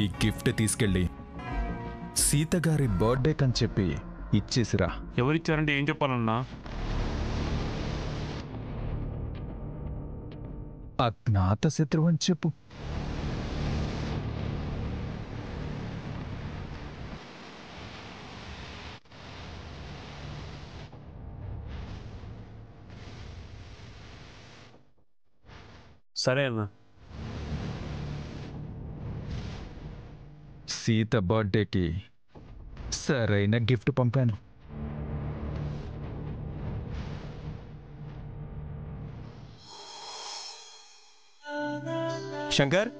ఈ గిఫ్ట్ తీసుకెళ్ళి సీత గారి బర్త్డే కని చెప్పి ఇచ్చేసిరా. ఎవరిచ్చారంటే ఏం చెప్పాలన్నా? అజ్ఞాత శత్రువు అని చెప్పు. సరే అన్నా. సీత బర్త్డేకి సరైన గిఫ్ట్ పంపాను. శంకర్,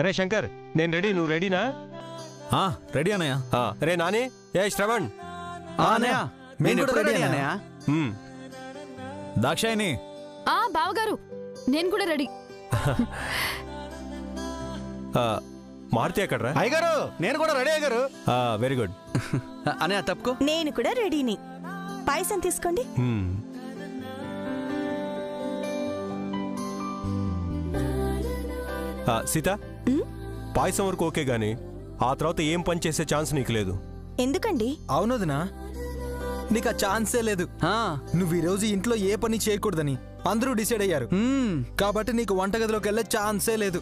రే శంకర్, నేను రెడీ, నువ్వు రెడీనా? రెడీ అన్నయ్య. రే నాని, ఏ శ్రవణ్. అన్నయ్య నేను కూడా రెడీ అన్నయ్య. దాక్షాయిని. బావగారు నేను కూడా రెడీ. మారుతి ఎక్కడరా? అయ్యగారు నేను కూడా రెడీ అయ్యారు. Very good. అన్నయ్య తప్పుకో. నేను కూడా రెడీని. పాయసం తీసుకోండి. సీత, పాయసం వరకు ఓకే గాని ఆ తర్వాత ఏం పని చేసే ఛాన్స్ నీకు లేదు. ఎందుకండి? అవునదినా, నీకు ఆ ఛాన్సే లేదు. నువ్వు ఈరోజు ఇంట్లో ఏ పని చేయకూడదని అందరూ డిసైడ్ అయ్యారు. కాబట్టి నీకు వంటగదిలోకి వెళ్ళే ఛాన్సే లేదు.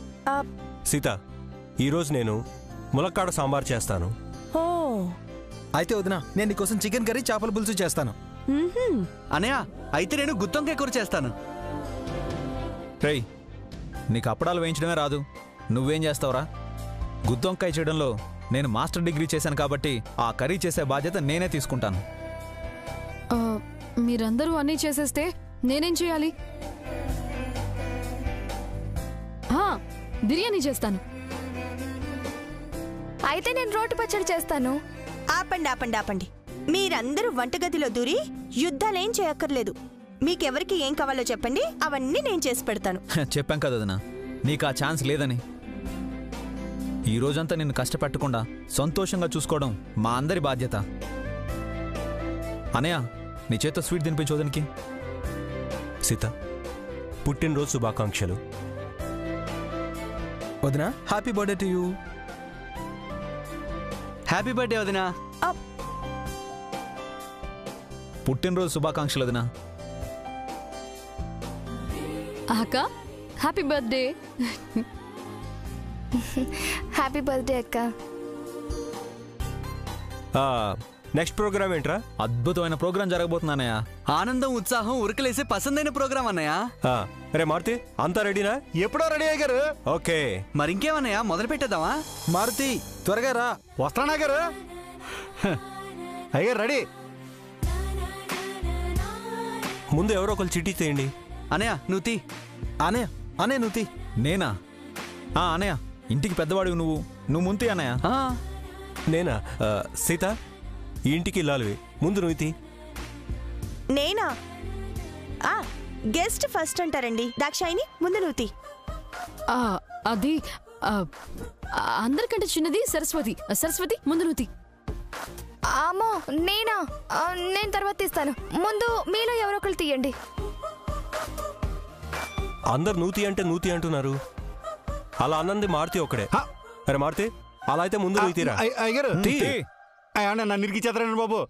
సీత, ఈరోజు నేను ములక్కాడ సాంబార్ చేస్తాను. అయితే వదినా, నేను నీకోసం చికెన్ కర్రీ చేపల పులుసు చేస్తాను. అన్నయ్య అయితే నేను గుత్తొంకాయ కూర చేస్తాను. రేయ్, నీకు అప్పడాలు వేయించడమే రాదు, నువ్వేం చేస్తావురా? గుత్తొంకాయ చేయడంలో నేను మాస్టర్ డిగ్రీ చేశాను కాబట్టి ఆ కర్రీ చేసే బాధ్యత నేనే తీసుకుంటాను. మీరందరూ అన్నీ చేసేస్తే నేనేం చేయాలి? బిర్యానీ చేస్తాను. అయితే నేను రోటి పచ్చడి చేస్తాను. ఆపండి ఆపండి ఆపండి. మీరందరూ వంటగదిలో దూరి యుద్ధాలేం చేయక్కర్లేదు. మీకెవరికి ఏం కావాలో చెప్పండి, అవన్నీ నేను చేసి పెడతాను. చెప్పాం కదా వదినా, నీకు ఆ ఛాన్స్ లేదని. ఈ రోజంతా నిన్ను కష్టపెట్టకుండా సంతోషంగా చూసుకోవడం మా అందరి బాధ్యత. అనయ్య, నీ చేత స్వీట్ తినిపించోదనికి. సీత, పుట్టినరోజు శుభాకాంక్షలు. వదినా, happy birthday to you. Happy birthday వదినా. పుట్టినరోజు శుభాకాంక్షలు వదినా. అక్క, హ్యాపీ బర్త్డే. హ్యాపీ బర్త్డే అక్క. నెక్స్ట్ ప్రోగ్రామ్ ఏంట్రా? అద్భుతమైన ప్రోగ్రాం జరగబోతుందన్నయ్య. ఆనందం, ఉత్సాహం, ఉరకలేసే పసందైన ప్రోగ్రాం అన్నయ్య. రే మారుతి, అంతా రెడీనా? ఎప్పుడో రెడీ అయ్యారు. ఓకే, మరింకేమన్నయ్య, మొదలు పెట్టేద్దామా? మారుతి, త్వరగా రా. వస్తానా గారు? అయ్యారు రెడీ. ముందు ఎవరో ఒకరు చిట్టి తీయండి. అనయ్య నువ్వు తీ. అనయ్య, అనయ్య నువ్వు తీ. నేనా? అనయ్య, ఇంటికి పెద్దవాడివి నువ్వు ముంతి అన్నయ్య. నేనా? సీత, ఈ ఇంటికి ఇల్లాలివి, ముందు నువ్వు తీ. నేనా? గెస్ట్ ఫస్ట్ అంటారండి. దాక్షాయిని, ముందు నువ్వు తీ. అది అందరికంటే చిన్నది సరస్వతి. సరస్వతి, ముందు నువ్వు తీ. అమ్మో, నేనా? నేను తర్వాత తీస్తాను. ముందు మీలో ఎవరో ఒకరు తీయండి. అందరు నూతి అంటే నూతి అంటున్నారు. అలా అన్నది మారుతి ఒక్కడే. అరే మారుతి, అలా అయితే ముందు నువ్వు తీరా. అయ్యారు నన్ను ఇరికిచ్చేద్దరండి బాబు.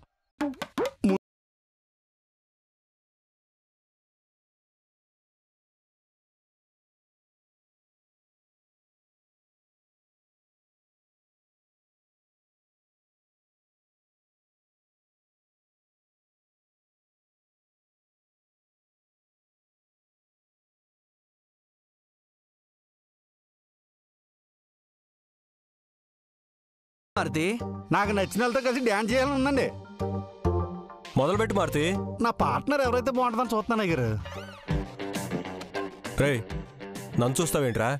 నాకు నచ్చిన వాళ్ళతో కలిసి డాన్స్ చేయాలని ఉందండి. మొదలుపెట్టి మారుతి. నా పార్ట్నర్ ఎవరైతే బాగుంటుందని చూస్తున్నాను అయ్యారు. రే, నన్ను చూస్తావేంట్రా?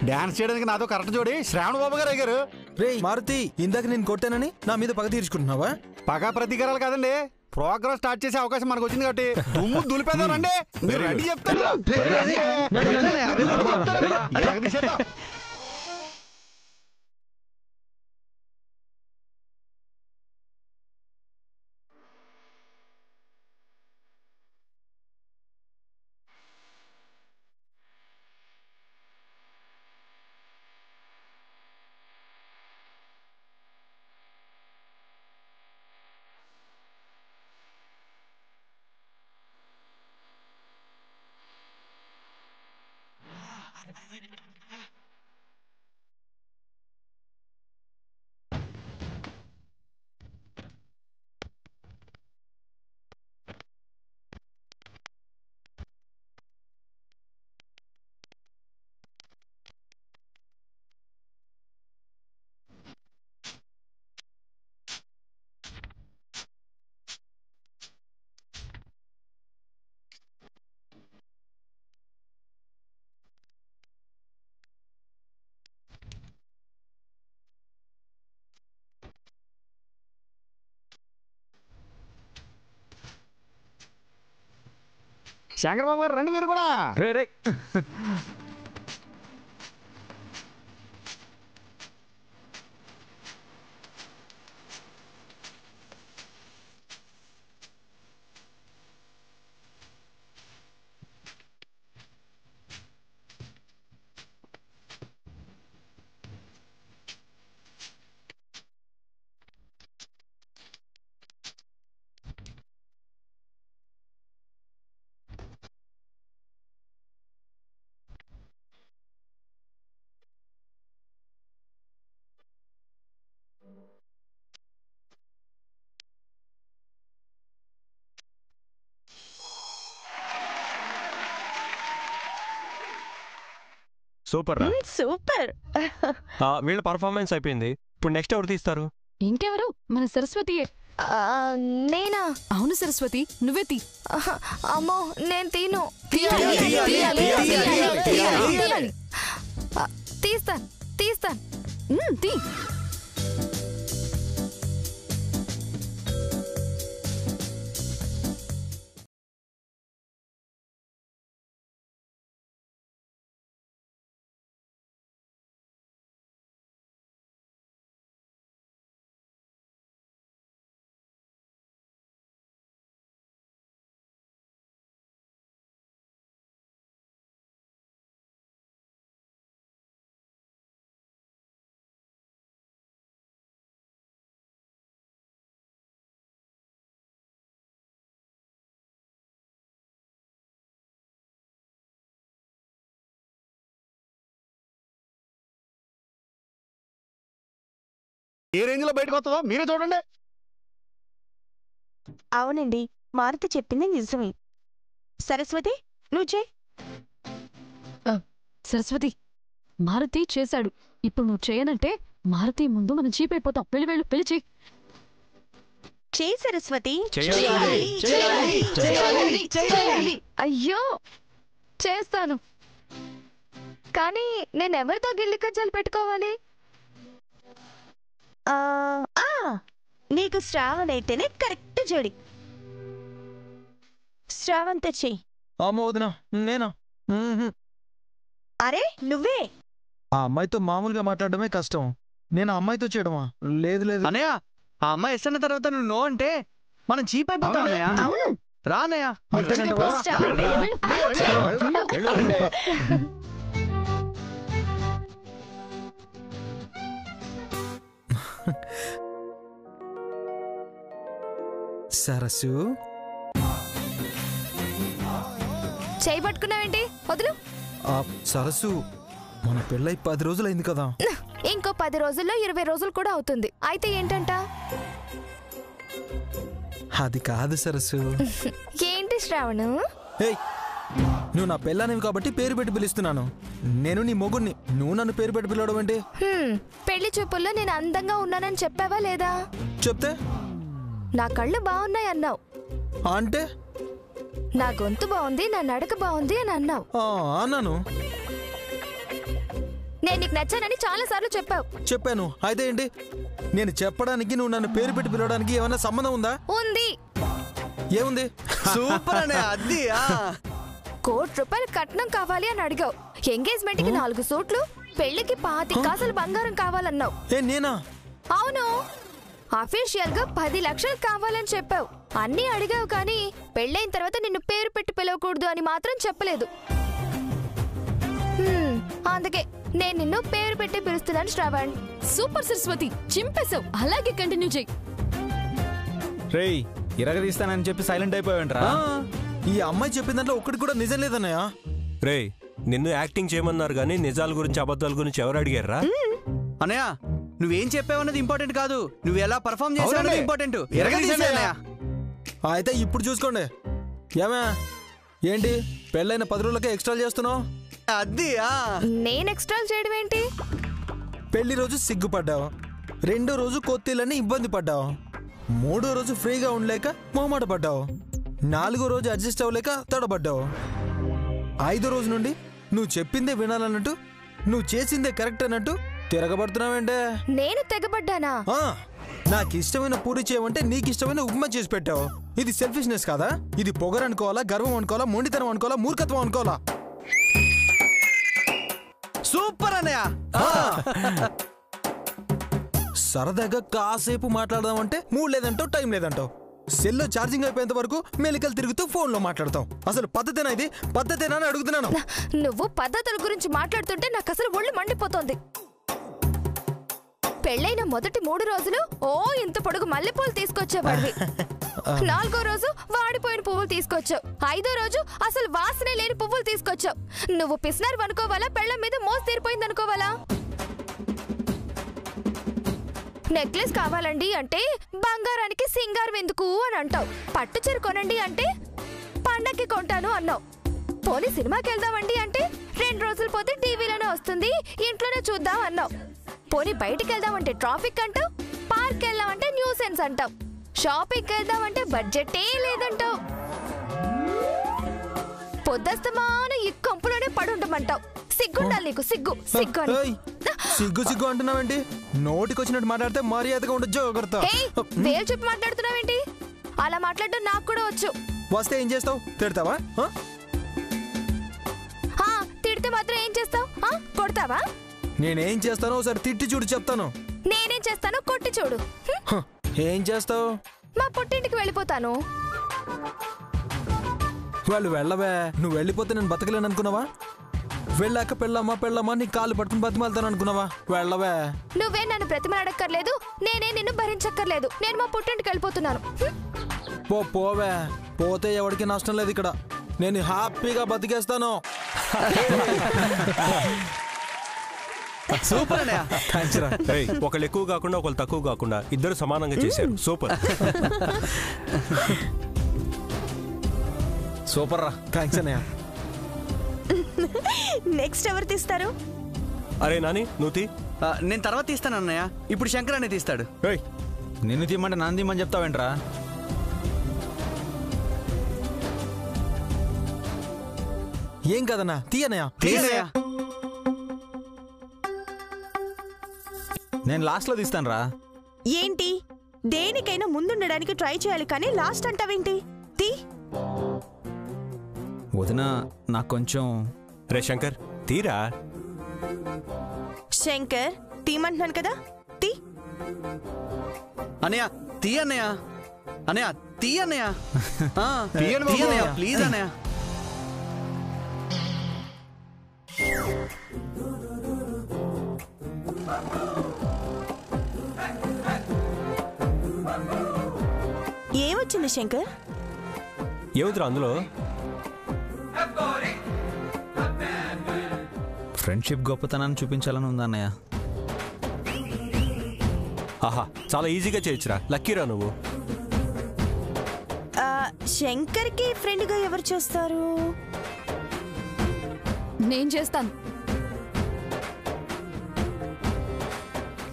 డాన్స్ చేయడానికి నాతో కరెక్ట్ జోడి శ్రావణ బాబు గారు అయ్యారు. రే మారుతి, ఇందాక నేను కొట్టానని నా మీద పగ తీర్చుకుంటున్నావా? పగ ప్రతీకారాలు కాదండి, ప్రోగ్రామ్ స్టార్ట్ చేసే అవకాశం మనకు వచ్చింది కాబట్టి దుమ్ము దులిపేదానండి. మీరు రెడీ చెప్తారు. శంకరబాబు గారు రండి మీరు కూడా. రే సూపర్ రా. సూపర్. వీళ్ళ పర్ఫార్మెన్స్ అయిపోయింది. ఇప్పుడు నెక్స్ట్ ఎవరు తీస్తారు? ఇంకెవరు? మన సరస్వతియే. నేనా? అవును సరస్వతి, నువ్వే తీ. అమ్మో నేను తీను. తీస్తాను తీస్తాను. తీ. ఏ రేంజ్ లో బయటకు వస్తుందో మీరే చూడండి. అవునండి, మారుతి చెప్పింది నిజమే. సరస్వతి నువ్వు చేయి. సరస్వతి, మారుతి చేశాడు. ఇప్పుడు నువ్వు చేయనంటే మారుతి ముందు మనం చీప్ అయిపోతాం. వెళ్ళు పెళ్లి చెయ్యి. చేయి సరస్వతి. అయ్యో చేస్తాను. కానీ నేను ఎవరితో గిల్లి కజ్జాలు పెట్టుకోవాలి? నీకు శ్రావణ్ అయితేనే కరెక్ట్ జోడి. శ్రావణ్తో చెయ్యి. అమ్మో వదినా, నేనా? అరే నువ్వే. ఆ అమ్మాయితో మామూలుగా మాట్లాడడమే కష్టం, నేను ఆ అమ్మాయితో చేయడమా? లేదు లేదు అనయ్య, ఆ అమ్మాయి ఎస్ అన్న తర్వాత నువ్వు నో అంటే మనం చీప్ అయిపోతాం అన్నయ్య. రా అన్నయ్య. సరస్సు, చేయి పట్టుకున్నావేంటి? వదులు. సరస్సు, మన పెళ్ళై 10 రోజులైంది కదా. ఇంకో 10 రోజుల్లో 20 రోజులు కూడా అవుతుంది. అయితే ఏంటంట? అది కాదు సరస్సు. ఏంటి శ్రావణు? ఏయ్, నువ్వు నా పెళ్ళానివి కాబట్టి పేరు పెట్టి పిలుస్తున్నాను. నేను నీ మొగుడిని, నువ్వు నన్ను పేరు పెట్టి పిలవడం ఏంటి? పెళ్లి చూపుల్లో నేను అందంగా ఉన్నానని చెప్పావా లేదా? చెప్తే నా కళ్ళు బాగున్నాయి అన్నావు. అంటే నా గొంతు బాగుంది, నా నడక బాగుంది అని అన్నావు. అన్నాను. నేను నీకు నచ్చానని చాలా సార్లు చెప్పావు. చెప్పాను. అయితే ఏంటి? నేను చెప్పడానికి నువ్వు నన్ను పేరు పెట్టి పిలవడానికి ఏమైనా సంబంధం ఉందా? ఉంది. ఏముంది? సూపర్ అన్నయ్య. అది ₹1,00,00,000 కట్నం కావాలి అని అడిగావు. ఎంగేజ్మెంట్ కి 4 సూట్లు, పెళ్లికి 25 కాసులు బంగారం కావాలన్నావు. నేనా? అవును. అఫీషియల్ గా 10 లక్షలు కావాలని చెప్పావు. అన్నీ అడిగావు, కానీ పెళ్ళైన తర్వాత నిన్ను పేరు పెట్టి పిలవకూడదు అని మాత్రం చెప్పలేదు. అందుకే నేను నిన్ను పేరు పెట్టి పిలుస్తున్నాను శ్రావణ్. సూపర్ సరస్వతి, చింపేశావు. అలాగే కంటిన్యూ చెయ్యి. రేయ్, ఇరగదీస్తానని చెప్పి సైలెంట్ అయిపోయావంట్రా. ఈ అమ్మాయి చెప్పిన దాంట్లో ఒక్కటి కూడా నిజం లేదన్నయ్య. రే, నిన్ను యాక్టింగ్ చేయమన్నారు కానీ నిజాల గురించి అబద్ధాల గురించి ఎవరు అడిగారా? అన్నయ్య, నువ్వేం చెప్పావన్నది ఇంపార్టెంట్ కాదు, నువ్వు ఎలా పర్ఫామ్ చేసావన్నది ఇంపార్టెంట్. ఎరగదీసాడు అన్నయ్య. అయితే ఇప్పుడు చూసుకోండి. ఏమే, ఏంటి పెళ్ళైన 10 రోజులకే ఎక్స్ట్రా చేస్తున్నావు? అది నేను ఎక్స్ట్రా చేయడం ఏంటి? పెళ్లి రోజు సిగ్గుపడ్డావు, 2వ రోజు కొత్తిళ్ళని ఇబ్బంది పడ్డావు, 3వ రోజు ఫ్రీగా ఉండలేక మొహమాట పడ్డావు, 4వ రోజు అడ్జస్ట్ అవ్వలేక తడబడ్డావు, 5వ రోజు నుండి నువ్వు చెప్పిందే వినాలన్నట్టు, నువ్వు చేసిందే కరెక్ట్ అన్నట్టు తిరగబడుతున్నావేంటే? నేను తెగబడ్డానా? నాకు ఇష్టమైన పూరి చేయమంటే నీకు ఇష్టమైన ఉప్మా చేసి పెట్టావు. ఇది సెల్ఫిష్నెస్ కాదా? ఇది పొగరు అనుకోవాలా, గర్వం అనుకోవాలా, మొండితనం అనుకోవాలా, మూర్ఖత్వం అనుకోవాలా? సూపర్ అన్నయ్య. సరదాగా కాసేపు మాట్లాడదామంటే మూడ్ లేదంటావు, టైం లేదంటావు. సెల్లో ఛార్జింగ్ అయిపోయేంత వరకు మెలికలు తిరుగుతూ ఫోన్లో మాట్లాడతాం. అసలు పద్ధతేనా ఇది? పద్ధతేనా అని అడుగుతున్నాను. నువ్వు పద్ధతుల గురించి మాట్లాడుతుంటే నాకు అసలు ఒళ్ళు మండిపోతోంది. పెళ్ళైన మొదటి 3 రోజులు ఇంత పొడుగు మల్లెపూలు తీసుకొచ్చేవాడివి. 4వ రోజు వాడిపోయిన పువ్వులు తీసుకొచ్చావు. 5వ రోజు అసలు వాసనే లేని పువ్వులు తీసుకొచ్చావు. నువ్వు పిసినారు అనుకోవాలా, పెళ్ళం మీద మోసు తీరిపోయింది అనుకోవాలా? నెక్లెస్ కావాలండి అంటే బంగారానికి సింగారం ఎందుకు అని అంటావు. పట్టు చీర కొనండి అంటే పండక్కి కొంటాను అన్నావు. పోనీ సినిమాకి వెళ్దామండి అంటే 2 రోజులు పోతే టీవీలోనే వస్తుంది, ఇంట్లోనే చూద్దాం అన్నావు. పోనీ బయటికి వెళ్దామంటే ట్రాఫిక్ అంటావు. పార్క్ వెళ్దామంటే న్యూసెన్స్ అంటావు. షాపింగ్కి వెళ్దామంటే బడ్జెటే లేదంటావు. పొద్దస్తమాను ఈ కంపులోనే పడుండమంటావు. సిగ్గుండాలి నీకు, సిగ్గు సిగ్గు అని. సిగ్గు సిగ్గు అంటున్నావేంటి? నోటికొచ్చినట్టు మాట్లాడితే మర్యాదగా ఉండదు. జాగ్రత్త. వేలు చెప్పి మాట్లాడుతున్నావేంటి? అలా మాట్లాడడం నాకు కూడా వచ్చు. వస్తే ఏం చేస్తావు? తిడతావా? తిడితే మాత్రం ఏం చేస్తావు? కొడతావా? నేనేం చేస్తానో ఒకసారి తిట్టి చూడు చెప్తాను. నేనేం చేస్తానో కొట్టి చూడు. ఏం చేస్తావు? మా పుట్టింటికి వెళ్ళిపోతాను. వాళ్ళు వెళ్ళవే. నువ్వు వెళ్ళిపోతే నేను బతకలేను అనుకున్నావా? వెళ్ళాక పెళ్ళమ్మా నీ కాళ్ళు పట్టుకుని బతిమాలుతాను అనుకున్నావా? వెళ్ళవే. నువ్వే నన్ను ప్రతిమలాడక్కర్లేదు, నేనే నిన్ను భరించక్కర్లేదు. నేను మా పుట్టింటికి వెళ్ళిపోతున్నాను. పోవే. పోతే ఎవరికి నష్టం లేదు ఇక్కడ. నేను హ్యాపీగా బతికేస్తాను. సూపర్ అన్నయ్య. ఒకళ్ళు ఎక్కువ కాకుండా ఒకళ్ళు తక్కువ కాకుండా ఇద్దరు సమానంగా చేశారు. సూపర్ సూపర్ రా. థ్యాంక్స్ అన్నయ్య. నెక్స్ట్ ఎవరు తీస్తారు? అరే నాని నువ్వు తీ. నేను తర్వాత తీస్తాను అన్నయ్య. ఇప్పుడు శంకర్ అనే తీస్తాడు. నిన్ను తీయమంటే నన్ను తీయమని చెప్తావేంట్రా? ఏం కదన్నా, తీయనయ్య. తీయనయ్య. నేను లాస్ట్లో తీస్తాను రా. ఏంటి? దేనికైనా ముందుండడానికి ట్రై చేయాలి కానీ లాస్ట్ అంటావేంటి? తీ. వదిన నాకు కొంచెం. రే శంకర్ తీరా. శంకర్ తీమంటున్నాను కదా, తీ. అన్నయ్య తీ అన్నయ్య. అన్నయ్య తీ అన్నయ్య. తీయన్నయ్య ప్లీజ్ అన్నయ్య. ఏమొచ్చింది శంకర్? ఏమిద్రా అందులో? ఫ్రెండ్షిప్ గొప్పతనాన్ని చూపించాలని ఉందన్నయ్య. ఆహా చాలా ఈజీగా చేయొచ్చురా. లక్కీరా నువ్వు. శంకర్ కి ఫ్రెండ్ గా ఎవరు చేస్తారు? నేను చేస్తాను.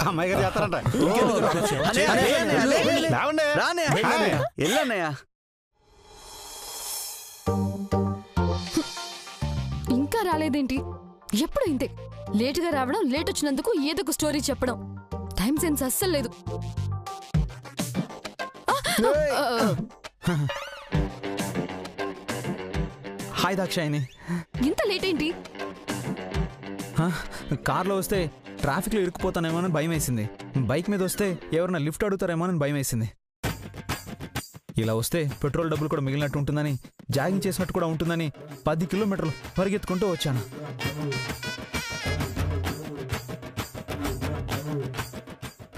అమ్మాయి గారు చేస్తారంట. వెళ్ళన్నయ్య. ఇంకా రాలేదేంటి? ఎప్పుడు ఇంతే లేటుగా రావడం, లేట్ వచ్చినందుకు ఏదో ఒక స్టోరీ చెప్పడం. టైం సెన్స్ అస్సలు లేదు. హాయ్ దాక్షాయిని. ఇంత లేట్ ఏంటి? కార్లో వస్తే ట్రాఫిక్లో ఇరుక్కుపోతానేమోనని భయం వేసింది. బైక్ మీద వస్తే ఎవరైనా లిఫ్ట్ అడుగుతారేమోనని భయం వేసింది. ఇలా వస్తే పెట్రోల్ డబ్బులు కూడా మిగిలినట్టు ఉంటుందని, జాగింగ్ చేసినట్టు కూడా ఉంటుందని 10 కిలోమీటర్లు పరిగెత్తుకుంటూ వచ్చాను.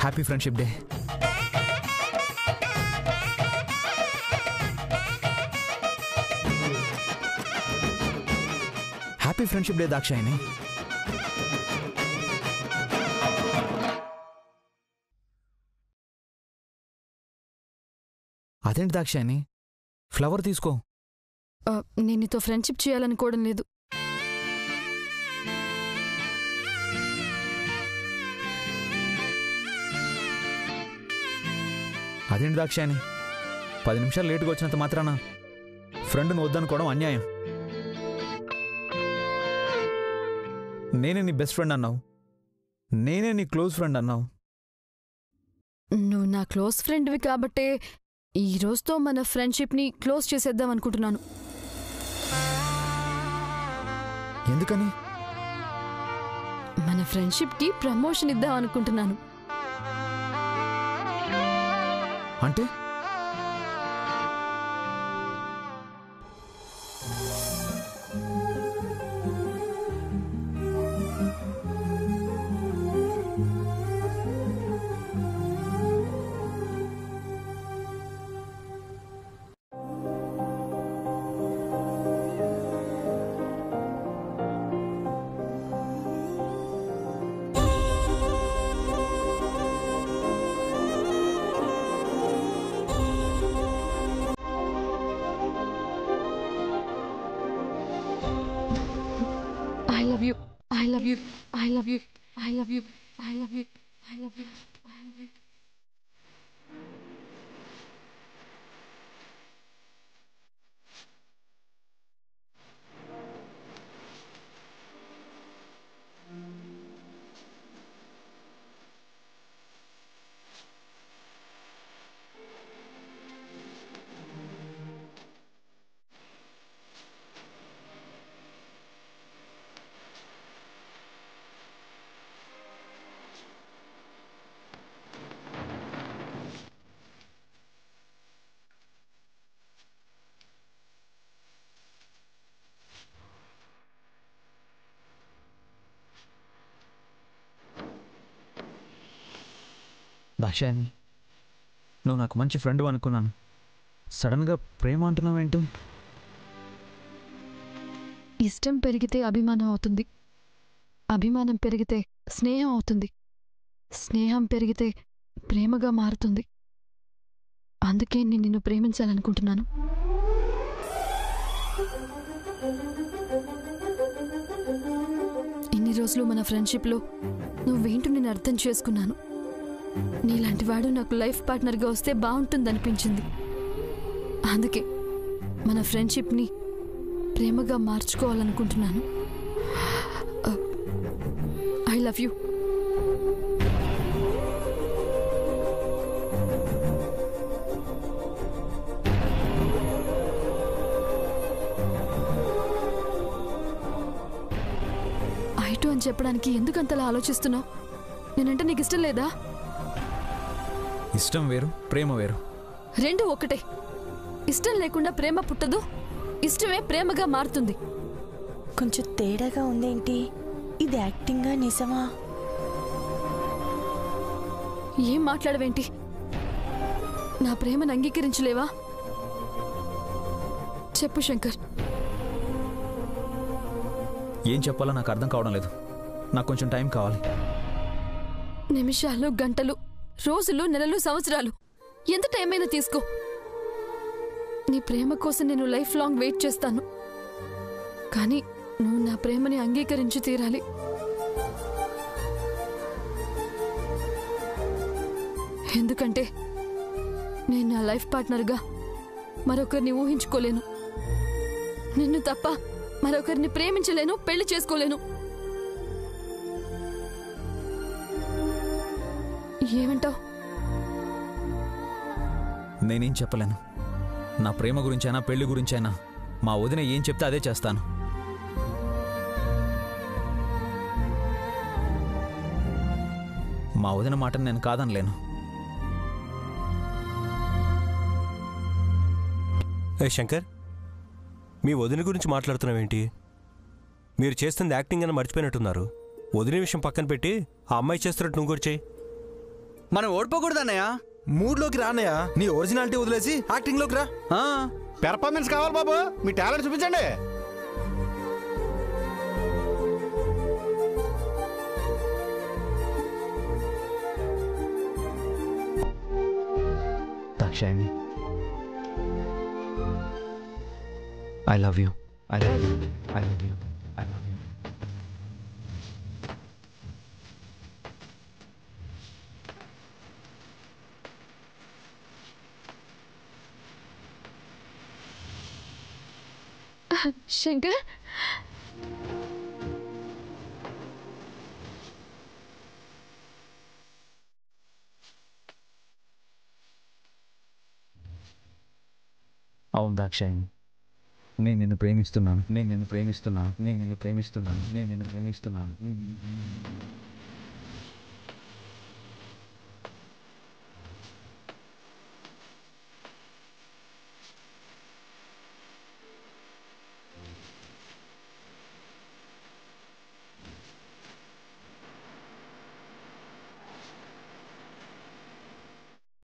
Happy friendship day. Happy friendship day Dakshayani. అదేంటి దాక్షాయిని, ఫ్లవర్ తీసుకో. నేను నీతో ఫ్రెండ్షిప్ చేయాలనుకోవడం లేదు. అదేంటి దాక్షాయిని, 10 నిమిషాలు లేటుగా వచ్చినంత మాత్రాన ఫ్రెండ్ను వద్దనుకోవడం అన్యాయం. నేనే నీ బెస్ట్ ఫ్రెండ్ అన్నావు, నేనే నీ క్లోజ్ ఫ్రెండ్ అన్నావు. నువ్వు నా క్లోజ్ ఫ్రెండ్వి కాబట్టే ఈ రోజుతో మన ఫ్రెండ్షిప్ని క్లోజ్ చేసేద్దాం అనుకుంటున్నాను. ఎందుకని? మన ఫ్రెండ్షిప్కి ప్రమోషన్ ఇద్దాం అనుకుంటున్నాను. అంటే I love you. I love you. I love you. I love you. I love you. I love you. I love you. Dakshayani, నువ్వు నాకు మంచి ఫ్రెండ్ అనుకున్నాను. సడన్గా ప్రేమ అంటున్నావేంటి? ఇష్టం పెరిగితే అభిమానం అవుతుంది. అభిమానం పెరిగితే స్నేహం అవుతుంది. స్నేహం పెరిగితే ప్రేమగా మారుతుంది. అందుకే నేను నిన్ను ప్రేమించాలనుకుంటున్నాను. ఇన్ని రోజులు మన ఫ్రెండ్షిప్లో నువ్వేంటో నేను అర్థం చేసుకున్నాను. నీలాంటి వాడు నాకు లైఫ్ పార్ట్నర్గా వస్తే బాగుంటుందనిపించింది. అందుకే మన ఫ్రెండ్షిప్ని ప్రేమగా మార్చుకోవాలనుకుంటున్నాను. I love you. ఐటు అని చెప్పడానికి ఎందుకంతలా ఆలోచిస్తున్నావు? నేనంటే నీకు ఇష్టం లేదా? ఇష్టం వేరు, ప్రేమ వేరు. రెండు ఒకటే. ఇష్టం లేకుండా ప్రేమ పుట్టదు. ఇష్టమే ప్రేమగా మారుతుంది. కొంచెం తేడాగా ఉందేంటి? ఇది యాక్టింగా నిజమా? ఏం మాట్లాడవేంటి? నా ప్రేమను అంగీకరించలేవా? చెప్పు శంకర్. ఏం చెప్పాలో నాకు అర్థం కావడం లేదు. నాకు కొంచెం టైం కావాలి. నిమిషాలు, గంటలు, రోజులు, నెలలు, సంవత్సరాలు, ఎంత టైం అయినా తీసుకో. నీ ప్రేమ కోసం నేను లైఫ్ లాంగ్ వెయిట్ చేస్తాను. కానీ నువ్వు నా ప్రేమని అంగీకరించి తీరాలి. ఎందుకంటే నేను నా లైఫ్ పార్ట్నర్గా మరొకరిని ఊహించుకోలేను. నిన్ను తప్ప మరొకరిని ప్రేమించలేను, పెళ్లి చేసుకోలేను. ఏమంటావు? నేనేం చెప్పలేను. నా ప్రేమ గురించైనా పెళ్లి గురించైనా మా వదిన ఏం చెప్తే అదే చేస్తాను. మా వదిన మాటను నేను కాదనలేను. శంకర్, మీ వదిన గురించి మాట్లాడుతున్నావేంటి? మీరు చేస్తుంది యాక్టింగ్ అని మర్చిపోయినట్టున్నారు. వదిన విషయం పక్కన పెట్టి ఆ అమ్మాయి చేస్తున్నట్టు నువ్వు కూడా చేయి. మనం ఓడిపోకూడదు అన్నయ్య. మూడ్లోకి రానయ్యా. నీ ఒరిజినాలిటీ వదిలేసి యాక్టింగ్లోకి రా. పెర్ఫార్మెన్స్ కావాలి బాబు. మీ టాలెంట్ చూపించండి. Dakshayani, I love you. I love you. I love you. I love you. Shankar, అవును దాక్షాయిని, నేను నిన్ను ప్రేమిస్తున్నాను, నేను నిన్ను ప్రేమిస్తున్నాను, నేను నిన్ను ప్రేమిస్తున్నాను, నేను నిన్ను ప్రేమిస్తున్నాను.